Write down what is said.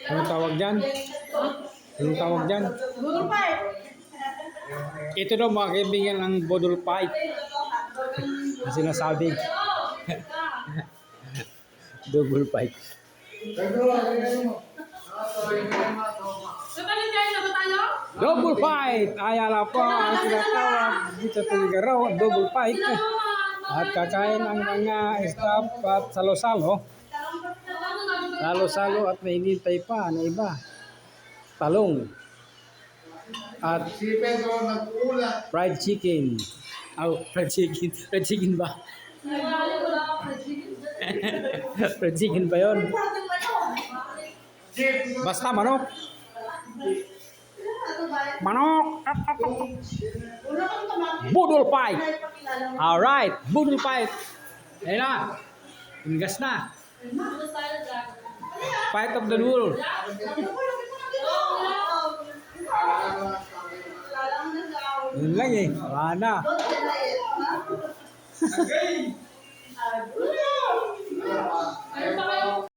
Anong tawag dyan? Anong tawag dyan? Budol fight. Ito daw mga kaibigan ang Bodol Fight. Ang sinasabi. Double fight. Double fight! Ayala po ang tinatawag dito sa Ligaraw, double fight. At kakain ang mga staff at salo-salo. Salo-salo at may hinintay pa na iba. Talong. At fried chicken. Oh, fried chicken. Fried chicken ba? Fried chicken ba yun? Basta manok. Manok. Budol fight. Alright. Budol fight. Ayun na. Ingas na. Fight of the world. Yun lang eh. Wala na. Ano pa